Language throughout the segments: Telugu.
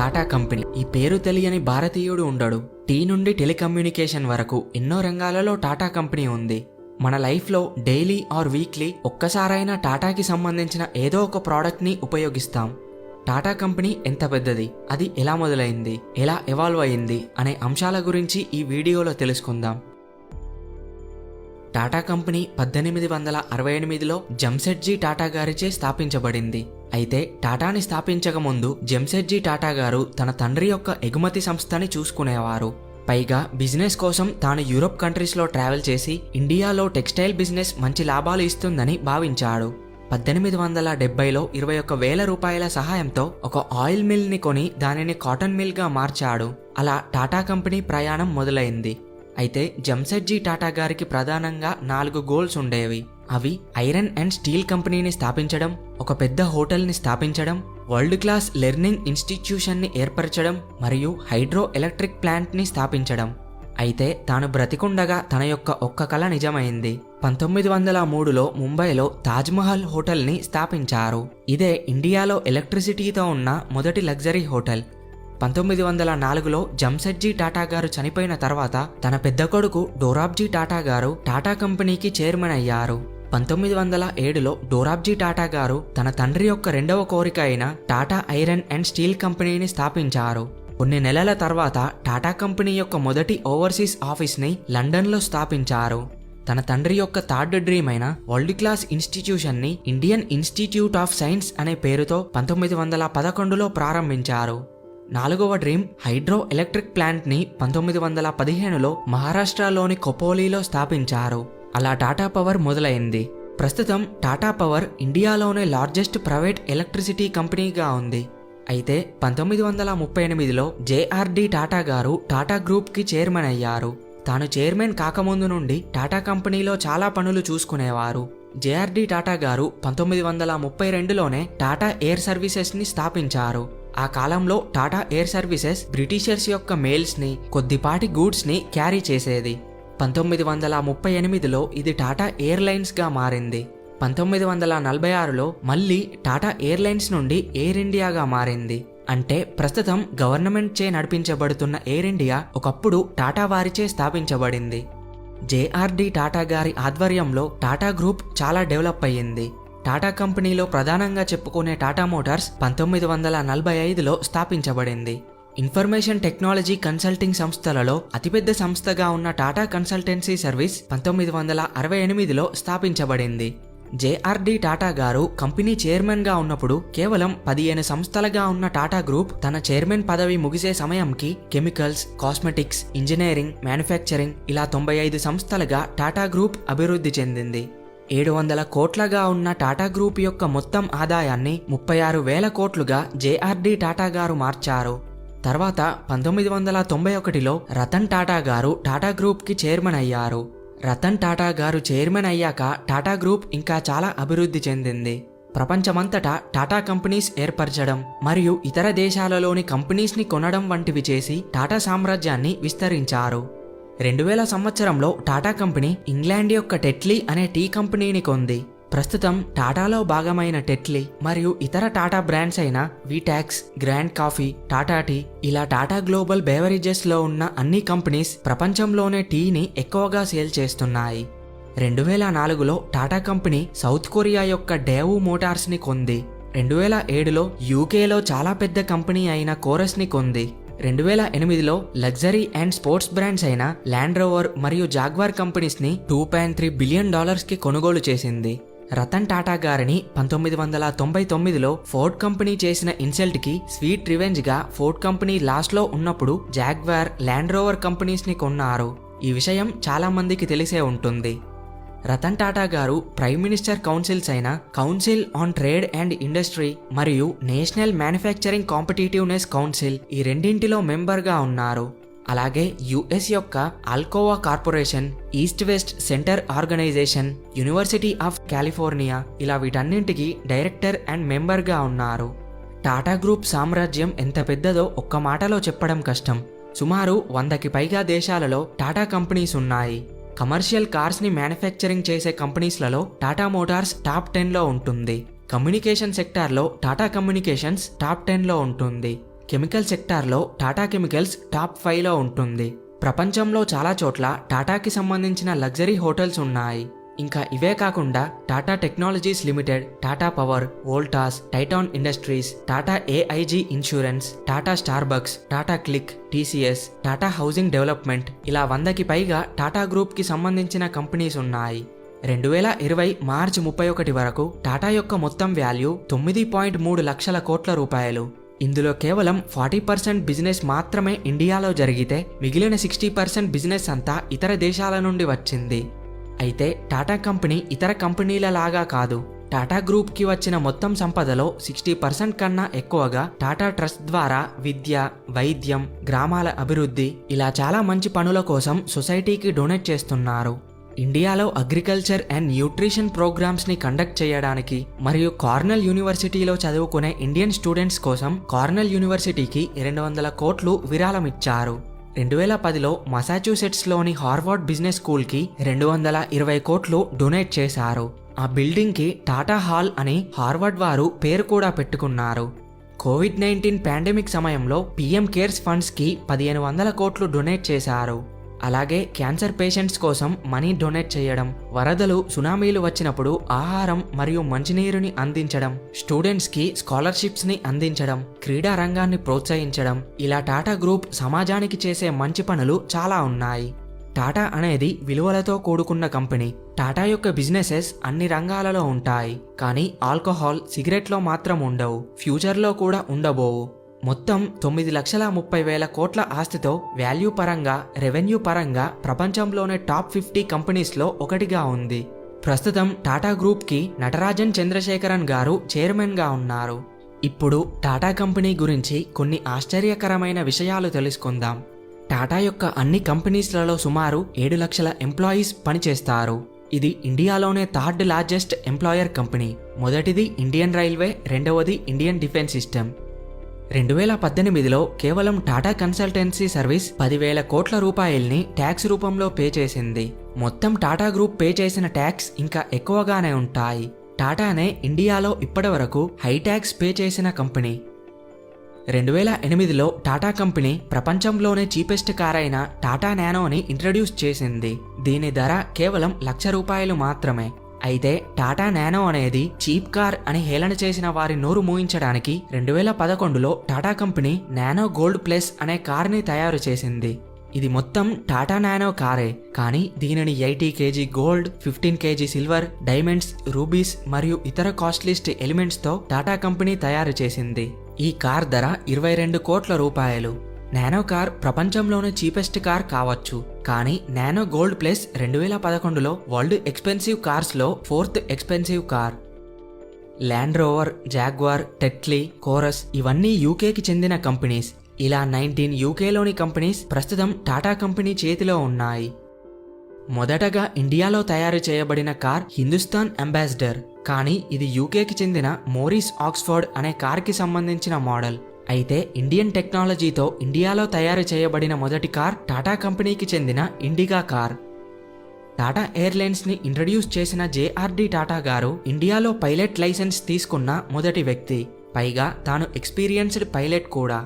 టాటా కంపెనీ. ఈ పేరు తెలియని భారతీయుడు ఉండడు. టీ నుండి టెలికమ్యూనికేషన్ వరకు ఎన్నో రంగాలలో టాటా కంపెనీ ఉంది. మన లైఫ్లో డైలీ ఆర్ వీక్లీ ఒక్కసారైనా టాటాకి సంబంధించిన ఏదో ఒక ప్రోడక్ట్ని ఉపయోగిస్తాం. టాటా కంపెనీ ఎంత పెద్దది, అది ఎలా మొదలైంది, ఎలా ఎవాల్వ్ అయింది అనే అంశాల గురించి ఈ వీడియోలో తెలుసుకుందాం. టాటా కంపెనీ 1868లో జంషెడ్జీ టాటా గారిచే స్థాపించబడింది. అయితే టాటాని స్థాపించక ముందు జంషెడ్జీ టాటా గారు తన తండ్రి యొక్క ఎగుమతి సంస్థని చూసుకునేవారు. పైగా బిజినెస్ కోసం తాను యూరోప్ కంట్రీస్లో ట్రావెల్ చేసి ఇండియాలో టెక్స్టైల్ బిజినెస్ మంచి లాభాలు ఇస్తుందని భావించాడు. 1870లో 21,000 రూపాయల సహాయంతో ఒక ఆయిల్ మిల్ ని కొని దానిని కాటన్ మిల్ గా మార్చాడు. అలా టాటా కంపెనీ ప్రయాణం మొదలైంది. అయితే జంషెడ్జీ టాటా గారికి ప్రధానంగా 4 గోల్స్ ఉండేవి. అవి ఐరన్ అండ్ స్టీల్ కంపెనీని స్థాపించడం, ఒక పెద్ద హోటల్ని స్థాపించడం, వరల్డ్ క్లాస్ లెర్నింగ్ ఇన్స్టిట్యూషన్ని ఏర్పరచడం మరియు హైడ్రో ఎలక్ట్రిక్ ప్లాంట్ని స్థాపించడం. అయితే తాను బ్రతికుండగా తన యొక్క ఒక్క కల నిజమైంది. 1903లో ముంబైలో తాజ్మహల్ హోటల్ని స్థాపించారు. ఇదే ఇండియాలో ఎలక్ట్రిసిటీతో ఉన్న మొదటి లగ్జరీ హోటల్. 1904లో జంషెడ్జీ టాటా గారు చనిపోయిన తర్వాత తన పెద్ద కొడుకు డోరాబ్జీ టాటా గారు టాటా కంపెనీకి చైర్మన్ అయ్యారు. 1907లో డోరాబ్జీ టాటా గారు తన తండ్రి యొక్క రెండవ కోరిక అయిన టాటా ఐరన్ అండ్ స్టీల్ కంపెనీని స్థాపించారు. కొన్ని నెలల తర్వాత టాటా కంపెనీ యొక్క మొదటి ఓవర్సీస్ ఆఫీస్ని లండన్లో స్థాపించారు. తన తండ్రి యొక్క థర్డ్ డ్రీమ్ అయిన వరల్డ్ క్లాస్ ఇన్స్టిట్యూషన్ని ఇండియన్ ఇన్స్టిట్యూట్ ఆఫ్ సైన్స్ అనే పేరుతో 1911లో ప్రారంభించారు. 4వ డ్రీమ్ హైడ్రో ఎలక్ట్రిక్ ప్లాంట్ని 1915లో మహారాష్ట్రలోని కొపోలీలో స్థాపించారు. అలా టాటా పవర్ మొదలైంది. ప్రస్తుతం టాటా పవర్ ఇండియాలోనే లార్జెస్ట్ ప్రైవేట్ ఎలక్ట్రిసిటీ కంపెనీగా ఉంది. అయితే 1938లో జేఆర్డి టాటా గారు టాటా గ్రూప్కి చైర్మన్ అయ్యారు. తాను చైర్మన్ కాకముందు నుండి టాటా కంపెనీలో చాలా పనులు చూసుకునేవారు. జేఆర్డి టాటా గారు 1932లోనే టాటా ఎయిర్ సర్వీసెస్ని స్థాపించారు. ఆ కాలంలో టాటా ఎయిర్ సర్వీసెస్ బ్రిటిషర్స్ యొక్క మెయిల్స్ని, కొద్దిపాటి గూడ్స్ని క్యారీ చేసేది. 1938లో ఇది టాటా ఎయిర్లైన్స్గా మారింది. 1946లో మళ్ళీ టాటా ఎయిర్లైన్స్ నుండి ఎయిర్ ఇండియాగా మారింది. అంటే ప్రస్తుతం గవర్నమెంట్ చే నడిపించబడుతున్న ఎయిర్ ఇండియా ఒకప్పుడు టాటా వారిచే స్థాపించబడింది. జేఆర్డి టాటా గారి ఆధ్వర్యంలో టాటా గ్రూప్ చాలా డెవలప్ అయ్యింది. టాటా కంపెనీలో ప్రధానంగా చెప్పుకునే టాటా మోటార్స్ 1945లో స్థాపించబడింది. ఇన్ఫర్మేషన్ టెక్నాలజీ కన్సల్టింగ్ సంస్థలలో అతిపెద్ద సంస్థగా ఉన్న టాటా కన్సల్టెన్సీ సర్వీస్ 1968లో స్థాపించబడింది. జేఆర్డి టాటా గారు కంపెనీ చైర్మన్గా ఉన్నప్పుడు కేవలం 15 సంస్థలుగా ఉన్న టాటా గ్రూప్ తన చైర్మన్ పదవి ముగిసే సమయంకి కెమికల్స్, కాస్మెటిక్స్, ఇంజనీరింగ్, మ్యానుఫ్యాక్చరింగ్ ఇలా 95 సంస్థలుగా టాటా గ్రూప్ అభివృద్ధి చెందింది. 700 కోట్లగా ఉన్న టాటా గ్రూప్ యొక్క మొత్తం ఆదాయాన్ని 36,000 కోట్లుగా జేఆర్డి టాటా గారు మార్చారు. తర్వాత 1991లో రతన్ టాటా గారు టాటా గ్రూప్కి చైర్మన్ అయ్యారు. రతన్ టాటా గారు చైర్మన్ అయ్యాక టాటా గ్రూప్ ఇంకా చాలా అభివృద్ధి చెందింది. ప్రపంచమంతటా టాటా కంపెనీస్ ఏర్పరచడం మరియు ఇతర దేశాలలోని కంపెనీస్ని కొనడం వంటివి చేసి టాటా సామ్రాజ్యాన్ని విస్తరించారు. 2000 సంవత్సరంలో టాటా కంపెనీ ఇంగ్లాండ్ యొక్క టెట్లీ అనే టీ కంపెనీని కొంది. ప్రస్తుతం టాటాలో భాగమైన టెట్లీ మరియు ఇతర టాటా బ్రాండ్స్ అయిన వీటాక్స్, గ్రాండ్ కాఫీ, టాటా టీ ఇలా టాటా గ్లోబల్ బెవరేజెస్లో ఉన్న అన్ని కంపెనీస్ ప్రపంచంలోనే టీని ఎక్కువగా సేల్ చేస్తున్నాయి. 2004లో టాటా కంపెనీ సౌత్ కొరియా యొక్క డేవూ మోటార్స్ని కొంది. 2007లో యూకేలో చాలా పెద్ద కంపెనీ అయిన కోరస్ని కొంది. 2008లో లగ్జరీ అండ్ స్పోర్ట్స్ బ్రాండ్స్ అయిన ల్యాండ్ రోవర్ మరియు జాగ్వార్ కంపెనీస్ని $2.3 బిలియన్ కి కొనుగోలు చేసింది. రతన్ టాటా గారిని 1999లో ఫోర్డ్ కంపెనీ చేసిన ఇన్సల్ట్కి స్వీట్ రివెంజ్గా ఫోర్డ్ కంపెనీ లాస్ట్లో ఉన్నప్పుడు జాగ్వార్, ల్యాండ్ రోవర్ కంపెనీస్ని కొన్నారు. ఈ విషయం చాలా మందికి తెలిసే ఉంటుంది. రతన్ టాటా గారు ప్రైమ్ మినిస్టర్ కౌన్సిల్స్ అయిన council on trade and industry మరియు నేషనల్ మ్యానుఫ్యాక్చరింగ్ కాంపిటీటివ్నెస్ కౌన్సిల్ ఈ రెండింటిలో మెంబర్గా ఉన్నారు. అలాగే యుఎస్ యొక్క Alcoa corporation, East West Center organisation, University of California ఇలా వీటన్నింటికి డైరెక్టర్ అండ్ మెంబర్గా ఉన్నారు. టాటా గ్రూప్ సామ్రాజ్యం ఎంత పెద్దదో ఒక్క మాటలో చెప్పడం కష్టం. సుమారు 100కి పైగా దేశాలలో టాటా కంపెనీస్ ఉన్నాయి. కమర్షియల్ కార్స్ని మ్యానుఫ్యాక్చరింగ్ చేసే కంపెనీస్లలో టాటా మోటార్స్ టాప్ 10లో ఉంటుంది. కమ్యూనికేషన్ సెక్టార్లో టాటా కమ్యూనికేషన్స్ టాప్ 10లో ఉంటుంది. కెమికల్ సెక్టార్లో టాటా కెమికల్స్ టాప్ 5లో ఉంటుంది. ప్రపంచంలో చాలా చోట్ల టాటాకి సంబంధించిన లగ్జరీ హోటల్స్ ఉన్నాయి. ఇంకా ఇవే కాకుండా Tata technologies limited, Tata power, Voltas, Titan industries, Tata AIG insurance, Tata Starbucks, Tata click, TCS, Tata housing development ఇలా 100కి పైగా టాటా గ్రూప్కి సంబంధించిన కంపెనీస్ ఉన్నాయి. 2020 మార్చి 31 వరకు టాటా యొక్క మొత్తం వాల్యూ 9.3 లక్షల కోట్ల రూపాయలు. ఇందులో కేవలం 40% బిజినెస్ మాత్రమే ఇండియాలో జరిగితే మిగిలిన 60% బిజినెస్ అంతా ఇతర దేశాల నుండి వచ్చింది. అయితే టాటా కంపెనీ ఇతర కంపెనీల లాగా కాదు. టాటా గ్రూప్కి వచ్చిన మొత్తం సంపదలో 60% కన్నా ఎక్కువగా టాటా ట్రస్ట్ ద్వారా విద్య, వైద్యం, గ్రామాల అభివృద్ధి ఇలా చాలా మంచి పనుల కోసం సొసైటీకి డొనేట్ చేస్తున్నారు. ఇండియాలో అగ్రికల్చర్ అండ్ న్యూట్రిషన్ ప్రోగ్రామ్స్ని కండక్ట్ చేయడానికి మరియు కార్నెల్ యూనివర్సిటీలో చదువుకునే ఇండియన్ స్టూడెంట్స్ కోసం కార్నెల్ యూనివర్సిటీకి 200 కోట్లు విరాళం ఇచ్చారు. 2010లో మసాచ్యూసెట్స్లోని హార్వర్డ్ బిజినెస్ స్కూల్కి 220 కోట్లు డొనేట్ చేశారు. ఆ బిల్డింగ్కి టాటా హాల్ అని హార్వర్డ్ వారు పేరు కూడా పెట్టుకున్నారు. కోవిడ్-19 పాండమిక్ సమయంలో పీఎం కేర్స్ ఫండ్స్కి 1500 కోట్లు డొనేట్ చేశారు. అలాగే క్యాన్సర్ పేషెంట్స్ కోసం మనీ డొనేట్ చేయడం, వరదలు, సునామీలు వచ్చినప్పుడు ఆహారం మరియు మంచినీరుని అందించడం, స్టూడెంట్స్కి స్కాలర్షిప్స్ని అందించడం, క్రీడా రంగాన్ని ప్రోత్సహించడం ఇలా టాటా గ్రూప్ సమాజానికి చేసే మంచి పనులు చాలా ఉన్నాయి. టాటా అనేది విలువలతో కూడుకున్న కంపెనీ. టాటా యొక్క బిజినెసెస్ అన్ని రంగాలలో ఉంటాయి, కానీ ఆల్కహాల్, సిగరెట్లో మాత్రం ఉండవు, ఫ్యూచర్లో కూడా ఉండబోవు. మొత్తం 9,30,000 కోట్ల ఆస్తితో వాల్యూ పరంగా, రెవెన్యూ పరంగా ప్రపంచంలోనే టాప్ 50 కంపెనీస్లో ఒకటిగా ఉంది. ప్రస్తుతం టాటా గ్రూప్కి నటరాజన్ చంద్రశేఖరన్ గారు చైర్మన్గా ఉన్నారు. ఇప్పుడు టాటా కంపెనీ గురించి కొన్ని ఆశ్చర్యకరమైన విషయాలు తెలుసుకుందాం. టాటా యొక్క అన్ని కంపెనీస్లలో సుమారు 7 లక్షల ఎంప్లాయీస్ పనిచేస్తారు. ఇది ఇండియాలోనే 3rd లార్జెస్ట్ ఎంప్లాయర్ కంపెనీ. మొదటిది ఇండియన్ రైల్వే, రెండవది ఇండియన్ డిఫెన్స్ సిస్టమ్. 2018లో కేవలం టాటా కన్సల్టెన్సీ సర్వీస్ 10,000 కోట్ల రూపాయల్ని ట్యాక్స్ రూపంలో పే చేసింది. మొత్తం టాటా గ్రూప్ పే చేసిన ట్యాక్స్ ఇంకా ఎక్కువగానే ఉంటాయి. టాటానే ఇండియాలో ఇప్పటివరకు హై ట్యాక్స్ పే చేసిన కంపెనీ. 2008లో టాటా కంపెనీ ప్రపంచంలోనే చీపెస్ట్ కార్ అయిన టాటా నానోని ఇంట్రడ్యూస్ చేసింది. దీని ధర కేవలం ₹1,00,000 మాత్రమే. అయితే టాటా నానో అనేది చీప్ కార్ అని హేళన చేసిన వారి నోరు మూయించడానికి 2011లో Tata company Nano Gold Plus అనే కార్ని తయారు చేసింది. ఇది మొత్తం టాటా నానో కారే, కానీ దీనిని 80 kg gold, 15 kg silver, diamonds, rubies మరియు ఇతర కాస్ట్లీస్ట్ ఎలిమెంట్స్తో టాటా కంపెనీ తయారు చేసింది. ఈ కార్ ధర 22 కోట్ల రూపాయలు. నానో కార్ ప్రపంచంలోనే చీపెస్ట్ కార్ కావచ్చు, కానీ నానో గోల్డ్ ప్లస్ 2011లో వరల్డ్ ఎక్స్పెన్సివ్ కార్స్లో 4th expensive car. Land Rover, Jaguar, Tetley, Corus ఇవన్నీ యూకేకి చెందిన కంపెనీస్. ఇలా 19 యూకేలోని కంపెనీస్ ప్రస్తుతం టాటా కంపెనీ చేతిలో ఉన్నాయి. మొదటగా ఇండియాలో తయారు చేయబడిన కార్ హిందుస్థాన్ అంబాసిడర్, కానీ ఇది యూకేకి చెందిన మోరిస్ ఆక్స్ఫర్డ్ అనే కార్కి సంబంధించిన మోడల్. అయితే ఇండియన్ టెక్నాలజీతో ఇండియాలో తయారు చేయబడిన మొదటి కార్ టాటా కంపెనీకి చెందిన ఇండిగా కార్. టాటా ఎయిర్లైన్స్ని ఇంట్రడ్యూస్ చేసిన జేఆర్డి టాటా గారు ఇండియాలో పైలట్ లైసెన్స్ తీసుకున్న మొదటి వ్యక్తి. పైగా తాను ఎక్స్పీరియన్స్డ్ పైలట్ కూడా.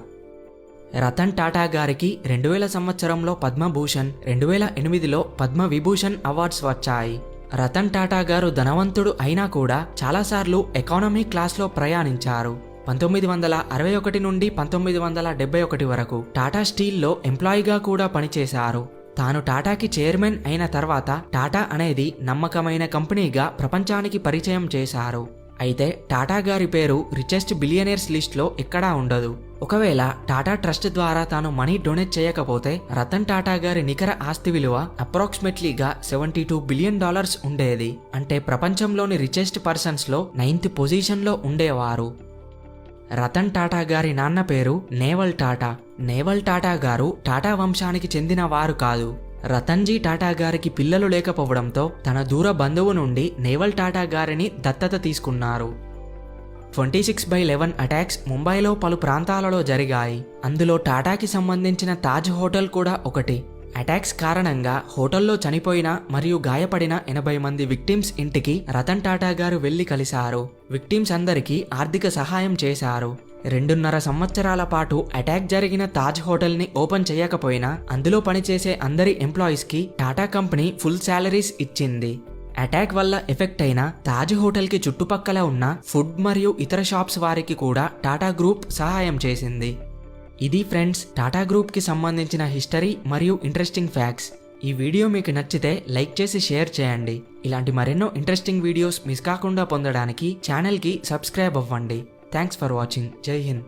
రతన్ టాటా గారికి 2000 సంవత్సరంలో పద్మభూషణ్, 2008లో పద్మ విభూషణ్ అవార్డ్స్ వచ్చాయి. రతన్ టాటా గారు ధనవంతుడు అయినా కూడా చాలాసార్లు ఎకానమీ క్లాస్లో ప్రయాణించారు. 1961 నుండి 1971 వరకు టాటా స్టీల్లో ఎంప్లాయీగా కూడా పనిచేశారు. తాను టాటాకి చైర్మన్ అయిన తర్వాత టాటా అనేది నమ్మకమైన కంపెనీగా ప్రపంచానికి పరిచయం చేశారు. అయితే టాటా గారి పేరు రిచెస్ట్ బిలియనర్స్ లిస్ట్లో ఎక్కడా ఉండదు. ఒకవేళ టాటా ట్రస్ట్ ద్వారా తాను మనీ డొనేట్ చేయకపోతే రతన్ టాటా గారి నికర ఆస్తి విలువ అప్రాక్సిమేట్లీగా $72 బిలియన్ ఉండేది. అంటే ప్రపంచంలోని రిచెస్ట్ పర్సన్స్లో 9th పొజిషన్లో ఉండేవారు. రతన్ టాటా గారి నాన్న పేరు నేవల్ టాటా. నేవల్ టాటా గారు టాటా వంశానికి చెందిన వారు కాదు. రతన్జీ టాటా గారికి పిల్లలు లేకపోవడంతో తన దూర బంధువు నుండి నేవల్ టాటా గారిని దత్తత తీసుకున్నారు. 26/11 అటాక్స్ ముంబైలో పలు ప్రాంతాలలో జరిగాయి. అందులో టాటాకి సంబంధించిన తాజ్ హోటల్ కూడా ఒకటి. అటాక్స్ కారణంగా హోటల్లో చనిపోయిన మరియు గాయపడిన 80 మంది విక్టిమ్స్ ఇంటికి రతన్ టాటా గారు వెళ్లి కలిశారు. విక్టిమ్స్ అందరికీ ఆర్థిక సహాయం చేశారు. 2.5 సంవత్సరాల పాటు అటాక్ జరిగిన తాజ్ హోటల్ని ఓపెన్ చేయకపోయినా అందులో పనిచేసే అందరి ఎంప్లాయీస్కి టాటా కంపెనీ ఫుల్ శాలరీస్ ఇచ్చింది. అటాక్ వల్ల ఎఫెక్ట్ అయిన తాజ్ హోటల్కి చుట్టుపక్కల ఉన్న ఫుడ్ మరియు ఇతర షాప్స్ వారికి కూడా టాటా గ్రూప్ సహాయం చేసింది. ఇది ఫ్రెండ్స్ టాటా గ్రూప్కి సంబంధించిన హిస్టరీ మరియు ఇంట్రెస్టింగ్ ఫ్యాక్ట్స్. ఈ వీడియో మీకు నచ్చితే లైక్ చేసి షేర్ చేయండి. ఇలాంటి మరెన్నో ఇంట్రెస్టింగ్ వీడియోస్ మిస్ కాకుండా పొందడానికి ఛానల్కి సబ్స్క్రైబ్ అవ్వండి. Thanks for watching. జై హింద్.